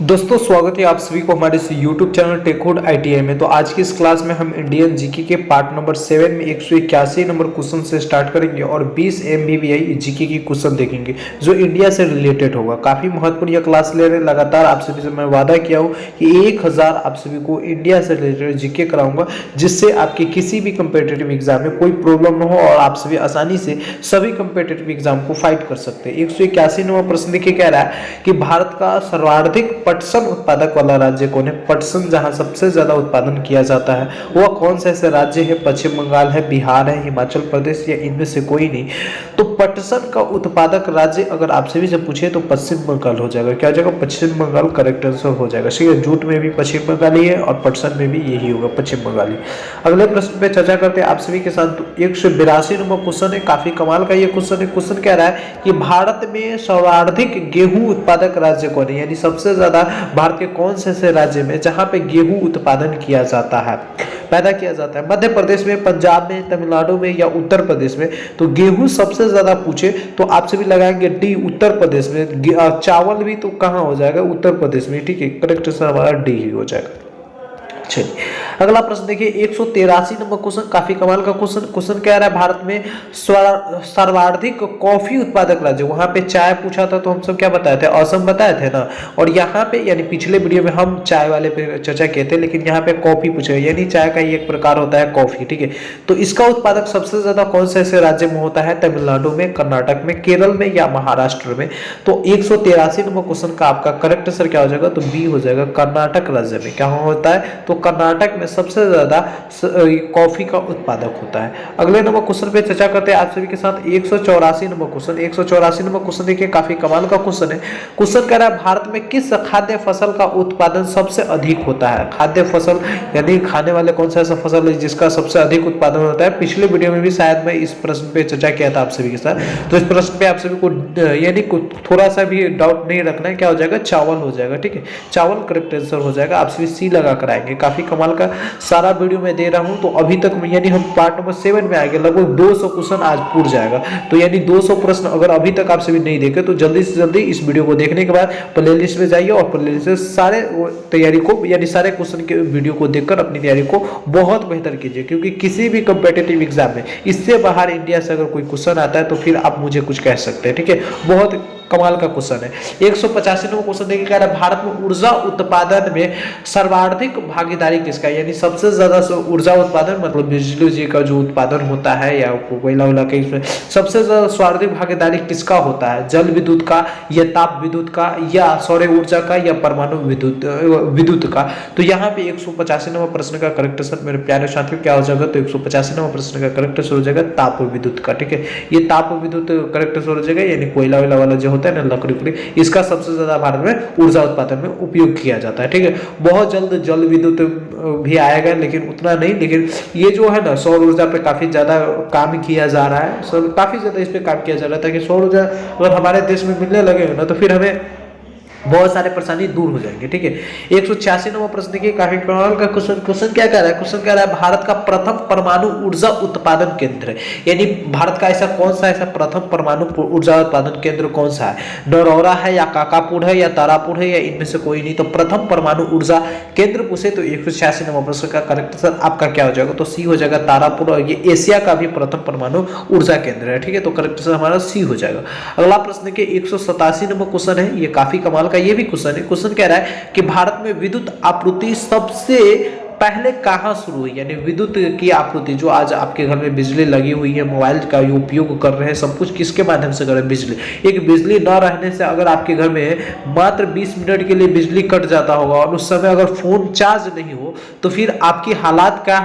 दोस्तों स्वागत है आप सभी को हमारे इस YouTube चैनल टेकहुड ITI में। तो आज की इस क्लास में हम इंडियन जीके के पार्ट नंबर 7 में 181 नंबर क्वेश्चन से स्टार्ट करेंगे और 20 MBBI जीके की क्वेश्चन देखेंगे जो इंडिया से रिलेटेड होगा। काफ़ी महत्वपूर्ण यह क्लास ले रहे हैं। लगातार आप सभी से मैं वादा किया हूँ कि 1000 आप सभी को इंडिया से रिलेटेड जीके कराऊंगा, जिससे आपके किसी भी कंपेटेटिव एग्जाम में कोई प्रॉब्लम न हो और आप सभी आसानी से सभी कंपेटेटिव एग्जाम को फाइट कर सकते हैं। 181 नंबर प्रश्न देखिए कह रहा है कि भारत का सर्वाधिक पटसन उत्पादक वाला राज्य कौन है। पटसन जहां सबसे ज्यादा उत्पादन किया जाता है वह कौन सा ऐसे राज्य है। पश्चिम बंगाल है, बिहार है, हिमाचल प्रदेश या इनमें से कोई नहीं। तो पटसन का उत्पादक राज्य अगर आप सभी से पूछे तो पश्चिम बंगाल हो जाएगा। क्या हो जाएगा? पश्चिम बंगाल करेक्ट आंसर हो जाएगा। ठीक है, जूट में भी पश्चिम बंगाली है और पटसन में भी यही होगा, पश्चिम बंगाली। अगले प्रश्न पे चर्चा करते हैं आप सभी के साथ। 182 नंबर क्वेश्चन है, काफी कमाल का ये क्वेश्चन है। क्वेश्चन कह रहा है कि भारत में सर्वाधिक गेहूं उत्पादक राज्य कौन है, यानी सबसे ज्यादा भारत के कौन से ऐसे राज्य में जहां पे गेहूं उत्पादन किया जाता है, पैदा किया जाता है। मध्य प्रदेश में, पंजाब में, तमिलनाडु में या उत्तर प्रदेश में। तो गेहूं सबसे ज्यादा पूछे तो आप सभी लगाएंगे डी, उत्तर प्रदेश में। चावल भी तो कहां हो जाएगा? उत्तर प्रदेश में। ठीक है, करेक्ट आंसर हमारा डी ही हो जाएगा। चलिए अगला प्रश्न देखिए, 183 नंबर क्वेश्चन, काफी कमाल का क्वेश्चन। क्वेश्चन कह रहा है भारत में सर्वाधिक कॉफी उत्पादक राज्य। वहां पे चाय पूछा था तो हम सब क्या बताए थे? असम बताए थे ना। और यहाँ पे यानी पिछले वीडियो में हम चाय वाले पे चर्चा किए थे, लेकिन यहाँ पे कॉफी पूछे, यानी चाय का ही एक प्रकार होता है कॉफी। ठीक है, तो इसका उत्पादक सबसे ज्यादा कौन से ऐसे राज्य में होता है? तमिलनाडु में, कर्नाटक में, केरल में या महाराष्ट्र में। तो 183 नंबर क्वेश्चन का आपका करेक्ट आंसर क्या हो जाएगा? तो बी हो जाएगा, कर्नाटक राज्य में। क्या होता है? तो कर्नाटक में सबसे ज्यादा कॉफी का उत्पादक होता है। अगले नंबर क्वेश्चन पे चर्चा करते हैं आप सभी के साथ। 184 नंबर क्वेश्चन, 184 नंबर क्वेश्चन देखिए, काफी कमाल का क्वेश्चन है। क्वेश्चन कह रहा है भारत में किस खाद्य फसल का उत्पादन सबसे अधिक होता है? खाद्य फसल यानी खाने वाले कौन सा ऐसा फसल है जिसका सबसे अधिक उत्पादन होता है? पिछले वीडियो में भी शायद मैं इस प्रश्न पे चर्चा किया था आप सभी के साथ। तो इस प्रश्न पे आप सभी को यानी थोड़ा सा भी डाउट नहीं रखना है। क्या हो जाएगा? चावल हो जाएगा। ठीक है, चावल करेक्ट आंसर हो जाएगा। आप सभी सी लगा कर आएंगे। काफी कमाल का सारा वीडियो मैं दे रहा हूं। तो अभी तक यानी हम पार्ट नंबर 7 में आएंगे, लगभग 200 क्वेश्चन आज पूर जाएगा। तो यानी 200 प्रश्न अगर अभी तक आप सभी नहीं देखे तो जल्दी से जल्दी इस वीडियो को देखने के बाद प्लेलिस्ट में जाइए और प्लेलिस्ट से सारे तैयारी को यानी सारे क्वेश्चन के वीडियो को देखकर अपनी तैयारी को बहुत बेहतर कीजिए, क्योंकि किसी भी कंपेटिटिव एग्जाम में इससे बाहर इंडिया से अगर कोई क्वेश्चन आता है तो फिर आप मुझे कुछ कह सकते हैं। ठीक है, बहुत कमाल का क्वेश्चन है। 185 नंबर क्वेश्चन देखिए, कह रहा है भारत में ऊर्जा उत्पादन में सर्वाधिक भागीदारी किसका, यानी सबसे ज्यादा ऊर्जा उत्पादन मतलब बिजली का जो उत्पादन होता है या कोयला वोला के, इसमें सबसे ज्यादा सर्वाधिक भागीदारी किसका होता है? जल विद्युत का या ताप विद्युत का या सौर ऊर्जा का या परमाणु विद्युत का। तो यहाँ पे 185 नंबर प्रश्न का करेक्ट आंसर मेरे प्यारे साथियों क्या हो जाएगा? तो 185 नंबर प्रश्न का करेक्ट आंसर हो जाएगा ताप विद्युत का। ठीक है, ये ताप विद्युत करेक्ट आंसर हो जाएगा, यानी कोयला वोला वाला जो होता है ना, लकड़ी उकड़ी, इसका सबसे ज्यादा भारत में ऊर्जा उत्पादन में उपयोग किया जाता है। ठीक है, बहुत जल्द जल विद्युत भी आएगा, लेकिन उतना नहीं। लेकिन ये जो है ना सौर ऊर्जा पे काफी ज्यादा काम किया जा रहा है, काफी ज्यादा इस पे काम किया जा रहा है, ताकि सौर ऊर्जा अगर हमारे देश में मिलने लगे ना तो फिर हमें बहुत सारे परेशानी दूर हो जाएंगे। ठीक है, 186 नंबर प्रश्न देखिए, काफी कमाल का क्वेश्चन। क्वेश्चन क्या कह रहा है? क्वेश्चन कह रहा है भारत का प्रथम परमाणु ऊर्जा उत्पादन केंद्र है, यानी भारत का ऐसा कौन सा ऐसा प्रथम परमाणु ऊर्जा उत्पादन केंद्र कौन सा है? नरौरा है या काकापुर है या तारापुर है या इनमें से कोई नहीं। तो प्रथम परमाणु ऊर्जा केंद्र पूछे तो 186 नंबर प्रश्न का करेक्ट आंसर आपका क्या हो जाएगा? तो सी हो जाएगा, तारापुर। और ये एशिया का भी प्रथम परमाणु ऊर्जा केंद्र है। ठीक है, तो करेक्ट आंसर हमारा सी हो जाएगा। अगला प्रश्न देखिए, 187 नंबर क्वेश्चन है, ये काफी कमाल का ये भी क्वेश्चन है। क्वेश्चन कह रहा है कि भारत में विद्युत आपूर्ति सबसे पहले कहां शुरू हुई, यानी विद्युत की आपूर्ति जो आज आपके घर में बिजली लगी हुई है, मोबाइल का उपयोग कर रहे हैं, सब कुछ किसके माध्यम से कर रहे हैं? बिजली। एक बिजली न रहने से अगर आपके घर में मात्र 20 मिनट के लिए बिजली कट जाता होगा और उस समय अगर फोन चार्ज नहीं हो तो फिर आपकी हालात क्या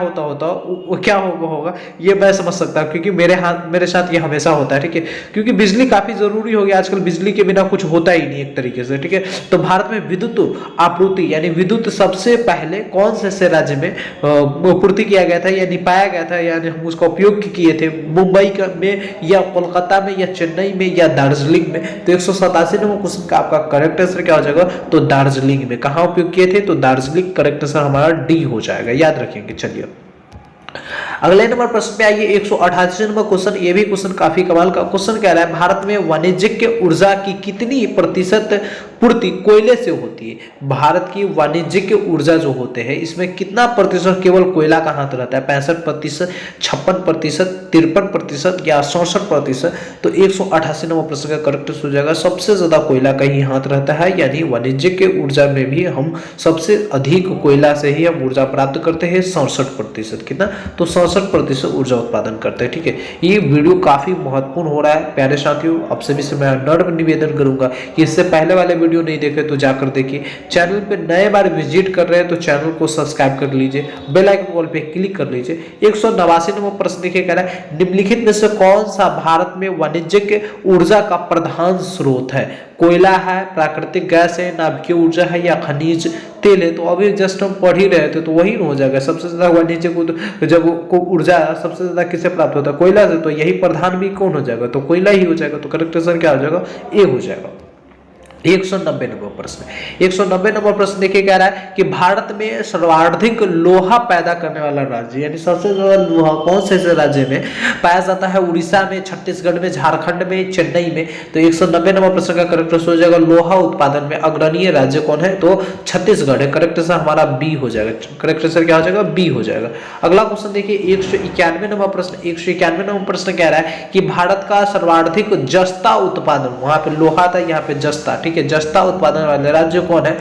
क्या होगा ये मैं समझ सकता हूँ, क्योंकि मेरे साथ ये हमेशा होता है। ठीक है, क्योंकि बिजली काफी जरूरी हो गया आजकल, बिजली के बिना कुछ होता ही नहीं एक तरीके से। ठीक है, तो भारत में विद्युत आपूर्ति यानी विद्युत सबसे पहले कौन से राज्य में पूर्ति किया गया था, यानी पाया गया था, यानी हम उसका उपयोग किए थे? मुंबई में या कोलकाता में या चेन्नई में या दार्जिलिंग में। तो 187 नंबर क्वेश्चन का आपका करेक्ट आंसर क्या हो जाएगा? तो दार्जिलिंग में। कहां उपयोग किए थे? तो दार्जिलिंग करेक्ट आंसर हमारा डी हो जाएगा, याद रखेंगे। चलिए अगले नंबर प्रश्न पे आइए, 188 नंबर क्वेश्चन। ये भी क्वेश्चन काफी कमाल का क्वेश्चन कह रहा है भारत में वाणिज्यिक ऊर्जा की कितनी प्रतिशत पूर्ति कोयले से होती है। भारत की वाणिज्यिक ऊर्जा जो होते हैं इसमें कितना प्रतिशत केवल कोयला का हाथ रहता है? 65%, 56%, 53% या 67%? तो 188 नंबर प्रश्न का करेक्ट हो जाएगा सबसे ज्यादा कोयला का ही हाथ रहता है, यानी वाणिज्यिक ऊर्जा में भी हम सबसे अधिक कोयला से ही हम ऊर्जा प्राप्त करते हैं 67%। कितना? तो 67% ऊर्जा उत्पादन करते हैं। ठीक है, ये वीडियो काफी महत्वपूर्ण हो रहा है प्यारे साथियों। आप सभी से मैं नम्र निवेदन करूंगा कि इससे पहले वाले वीडियो नहीं देखे तो जाकर देखिए। चैनल पे नए बार विजिट कर रहे हैं तो चैनल को सब्सक्राइब कर लीजिए, बेल आइकन कॉल पे क्लिक कर लीजिए। 189 नंबर प्रश्न देखिए, कह रहा है निम्नलिखित में से कौन सा भारत में वाणिज्यिक ऊर्जा का प्रधान स्रोत है? कोयला है, प्राकृतिक गैस है, नाभिकीय ऊर्जा है या खनिज तेल है? तो अभी जस्ट हम पढ़ ही रहे थे तो वही हो जाएगा। सबसे ज्यादा वाणिज्यिक जब को ऊर्जा सबसे ज्यादा किससे प्राप्त होता है? कोयला से। तो यही प्रधान भी कौन हो जाएगा? तो कोयला ही हो जाएगा। तो करेक्ट आंसर क्या हो जाएगा? ए हो जाएगा। 190 नंबर प्रश्न, 190 नंबर प्रश्न देखिए, कह रहा है कि भारत में सर्वाधिक लोहा पैदा करने वाला राज्य, यानी सबसे ज्यादा लोहा कौन से राज्य में पाया जाता है? उड़ीसा में, छत्तीसगढ़ में, झारखंड में, चेन्नई में? तो 190 नंबर प्रश्न का करेक्ट हो जाएगा लोहा उत्पादन में अग्रणीय राज्य कौन है? तो छत्तीसगढ़ है। करेक्ट आंसर हमारा बी हो जाएगा। करेक्ट आंसर क्या हो जाएगा? बी हो जाएगा। अगला क्वेश्चन देखिए 191 नंबर प्रश्न, 191 नंबर प्रश्न कह रहा है कि भारत का सर्वाधिक जस्ता उत्पादन, वहां पे लोहा था यहाँ पे जस्ता, ठीक है, जस्ता उत्पादन वाले राज्य कौन है?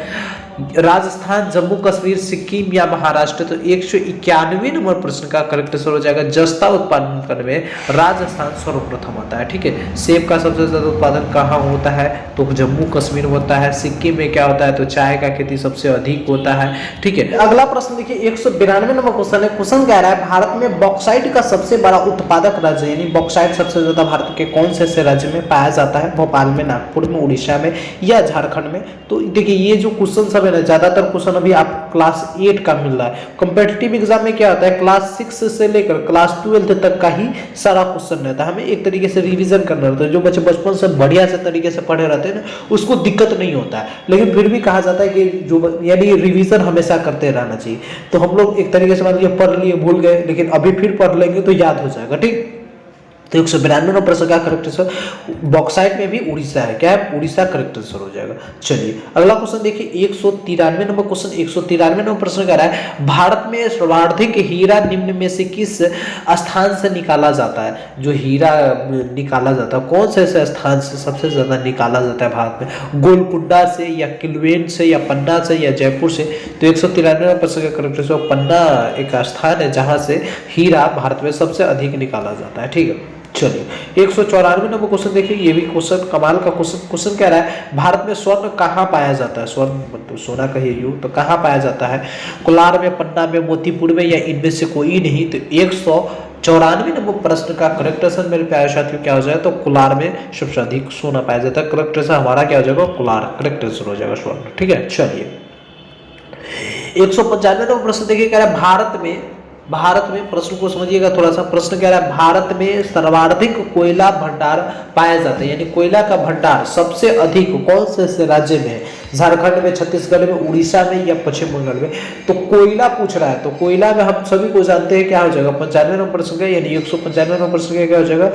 राजस्थान, जम्मू कश्मीर, सिक्किम या महाराष्ट्र? तो 191 नंबर प्रश्न का करेक्ट आंसर हो जाएगा जस्ता उत्पादन करने में राजस्थान सर्वप्रथम आता है। ठीक है, सेब का सबसे ज्यादा उत्पादन कहाँ होता है? तो जम्मू कश्मीर होता है। सिक्किम में क्या होता है? तो चाय का खेती सबसे अधिक होता है। ठीक है, अगला प्रश्न देखिए 192 नंबर क्वेश्चन है। क्वेश्चन कह रहा है भारत में बॉक्साइट का सबसे बड़ा उत्पादक राज्य, यानी बॉक्साइट सबसे ज्यादा भारत के कौन से राज्य में पाया जाता है? भोपाल में, नागपुर में, उड़ीसा में या झारखंड में? तो देखिए ये जो क्वेश्चन ज्यादातर क्वेश्चन अभी आप क्लास 8 का मिल रहा है। कॉम्पिटिटिव एग्जाम में क्या होता है? क्लास 6 से लेकर क्लास 12 तक का ही सारा क्वेश्चन रहता है। हमें एक तरीके से रिवीजन करना रहता है। जो बच्चे बचपन से बढ़िया से तरीके से पढ़े रहते हैं ना, उसको दिक्कत नहीं होता है। लेकिन फिर भी कहा जाता है कि जो यानी रिवीजन हमेशा करते रहना चाहिए। तो हम लोग एक तरीके से मान लीजिए पढ़ लिए, भूल गए, लेकिन अभी फिर पढ़ लेंगे तो याद हो जाएगा। ठीक, तो 192 नंबर प्रश्न का करेक्ट आंसर बॉक्साइट में भी उड़ीसा है। क्या है? उड़ीसा करेक्ट आंसर हो जाएगा। चलिए अगला क्वेश्चन देखिए 193 नंबर क्वेश्चन, 193 नंबर प्रश्न कह रहा है भारत में सर्वाधिक हीरा निम्न में से किस स्थान से निकाला जाता है? जो हीरा निकाला जाता है कौन से ऐसे स्थान से सबसे ज्यादा निकाला जाता है भारत में? गोलकुंडा से या किलवेन से या पन्ना से या जयपुर से? तो 193 नंबर प्रश्न का करेक्ट आंसर पन्ना एक स्थान है जहां से हीरा भारत में सबसे अधिक निकाला जाता है। ठीक है, चलिए 194 नंबर क्वेश्चन देखिए, ये भी क्वेश्चन कमाल का क्वेश्चन। क्वेश्चन कह रहा है भारत में स्वर्ण कहाँ पाया जाता है? स्वर्ण मतलब सोना कहिए यूं, तो कहाँ पाया जाता है? कोलार में, पन्ना में, मोतीपुर में या इनमें से कोई नहीं? तो 194 नंबर प्रश्न का करेक्ट आंसर मेरे प्यारे साथियों क्या हो जाए? तो कोलार में सबसे अधिक सोना पाया जाता है। करेक्ट आंसर हमारा क्या हो जाएगा? कोलार करेक्ट आंसर हो जाएगा स्वर्ण। ठीक है, चलिए 195 नंबर प्रश्न देखिए, कह रहा है भारत में प्रश्न को समझिएगा थोड़ा सा। प्रश्न कह रहा है भारत में सर्वाधिक कोयला भंडार पाया जाता है, यानी कोयला का भंडार सबसे अधिक कौन से राज्य में है? झारखंड में, छत्तीसगढ़ में, उड़ीसा में या पश्चिम बंगाल में? तो कोयला पूछ रहा है, तो कोयला में हम सभी को जानते हैं क्या हो जाएगा? 95 नंबर प्रश्न का, यानी 195 नंबर प्रश्न का क्या हो जाएगा?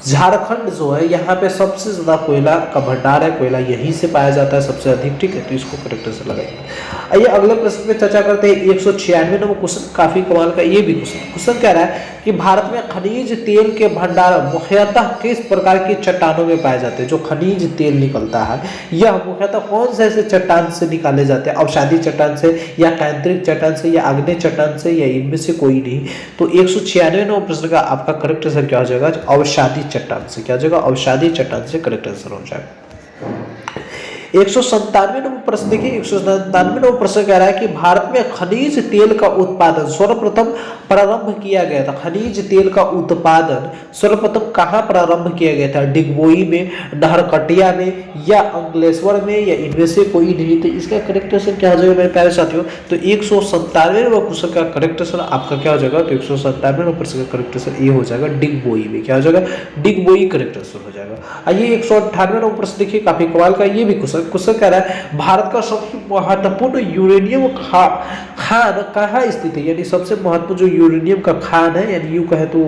झारखंड जो है यहाँ पे सबसे ज्यादा कोयला का भंडार है, कोयला यहीं से पाया जाता है सबसे अधिक। ठीक है, तो इसको करेक्ट से लगाएंगे। आइए अगले प्रश्न पे चर्चा करते हैं 196 नंबर क्वेश्चन, काफी कमाल का ये भी क्वेश्चन कह रहा है कि भारत में खनिज तेल के भंडार मुख्यतः किस प्रकार की चट्टानों में पाए जाते हैं? जो खनिज तेल निकलता है यह मुख्यतः कौन से ऐसे चट्टान से निकाले जाते हैं? अवसादी चट्टान से या कैंद्रिक चट्टान से या आग्नेय चट्टान से या इनमें से कोई नहीं? तो 196 नंबर प्रश्न का आपका करेक्ट आंसर क्या हो जाएगा? अवसादी चट्टान से। क्या हो जाएगा? अवसादी चट्टान से करेक्ट आंसर हो जाएगा। 197 नंबर प्रश्न देखिए, 197 नंबर प्रश्न कह रहा है कि भारत में खनिज तेल का उत्पादन सर्वप्रथम प्रारंभ किया गया था। खनिज तेल का उत्पादन सर्वप्रथम कहाँ प्रारंभ किया गया था? डिगबोई में, नहरकटिया में या अंकलेश्वर में या इनमें से कोई नहीं? तो इसका करेक्ट आंसर क्या हो जाएगा मेरे प्यारे साथियों? तो 197 नंबर प्रश्न का करेक्ट आंसर आपका क्या हो जाएगा? तो 197 नंबर प्रश्न का करेक्ट आंसर ये हो जाएगा डिगबोई में। क्या हो जाएगा? डिगबोई करेक्ट आंसर हो जाएगा। आइए 198 नंबर प्रश्न देखिए, काफी कमाल का ये भी क्वेश्चन क्वेश्चन कह रहा है भारत का सबसे महत्वपूर्ण यूरेनियम खान कहाँ स्थित है, यानी सबसे महत्वपूर्ण जो यूरेनियम का खान है, यानी यूं कहे तो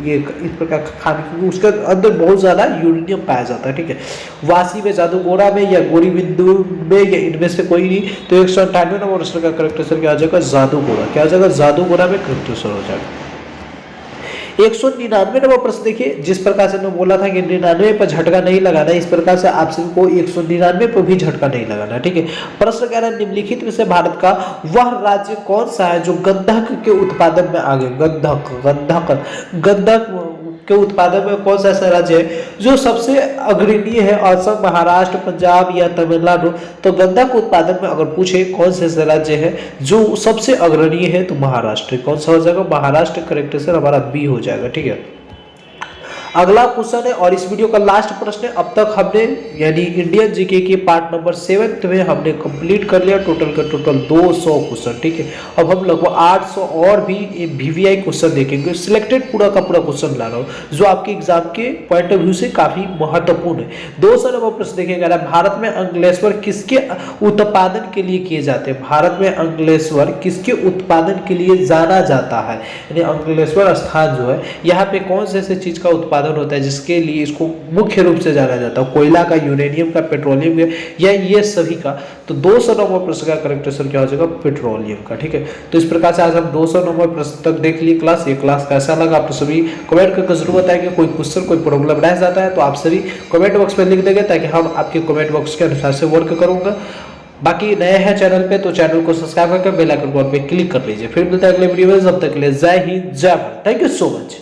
ये इस प्रकार का खान, क्योंकि उसके अंदर बहुत ज्यादा यूरेनियम पाया जाता है। ठीक है, वासी में, जादूगोरा में या गोरी बिंदु में या इनमें से कोई नहीं। तो 198 नंबर प्रश्न का करेक्ट आंसर क्या आ जाएगा, जादूगोरा। क्या आ जाएगा, जादूगोरा में करेक्ट आंसर हो जाएगा। 199 नंबर प्रश्न देखिए, जिस प्रकार से मैं बोला था कि 99 पर झटका नहीं लगाना, इस प्रकार से आप सभी को 199 पर भी झटका नहीं लगाना। ठीक है, प्रश्न कह रहा है निम्नलिखित में से भारत का वह राज्य कौन सा है जो गंधक के उत्पादन में आगे, गंधक के उत्पादन में कौन सा ऐसा राज्य है जो सबसे अग्रणी है, असम, महाराष्ट्र, पंजाब या तमिलनाडु। तो गंधक उत्पादन में अगर पूछे कौन से ऐसा राज्य है जो सबसे अग्रणी है, तो महाराष्ट्र। कौन सा हो जाएगा, महाराष्ट्र। करेक्ट आंसर हमारा बी हो जाएगा। ठीक है, अगला क्वेश्चन है और इस वीडियो का लास्ट प्रश्न है। अब तक हमने यानी इंडियन जीके के पार्ट नंबर 7 में हमने कंप्लीट कर लिया टोटल 200 क्वेश्चन। ठीक है, अब हम लगभग 800 और भी वीवीआई क्वेश्चन देखेंगे। सिलेक्टेड पूरा का पूरा क्वेश्चन ला रहा हूँ जो आपके एग्जाम के पॉइंट ऑफ व्यू से काफी महत्वपूर्ण है। 200 नंबर प्रश्न देखिएगा, भारत में अंकलेश्वर किसके उत्पादन के लिए किए जाते हैं, भारत में अंकलेश्वर किसके उत्पादन के लिए जाना जाता है, यानी अंकलेश्वर स्थान जो है यहाँ पे कौन से ऐसे चीज का उत्पादन होता है जिसके लिए इसको मुख्य रूप से जाना जाता है, कोयला का, यूरेनियम का, पेट्रोलियम का, या ये सभी का। तो 200 नंबर प्रश्न का करेक्ट आंसर क्या हो जाएगा, पेट्रोलियम का। ठीक है, तो इस प्रकार से आज हम 200 नंबर प्रश्न तक देख लिए क्लास। ये क्लास कैसा लगा आप सभी कमेंट करके जरूर बताएंगे। कोई क्वेश्चन कोई प्रॉब्लम रह जाता है तो आप सभी कमेंट बॉक्स में लिख देंगे ताकि हम आपके कमेंट बॉक्स के अनुसार से वर्क करूंगा। बाकी नए हैं चैनल पे तो चैनल को सब्सक्राइब करके बेल आइकन पर क्लिक कर लीजिए। फिर मिलता है अगले वीडियो में, जब तक के लिए जय हिंद, जय Bharat. Thank you so much.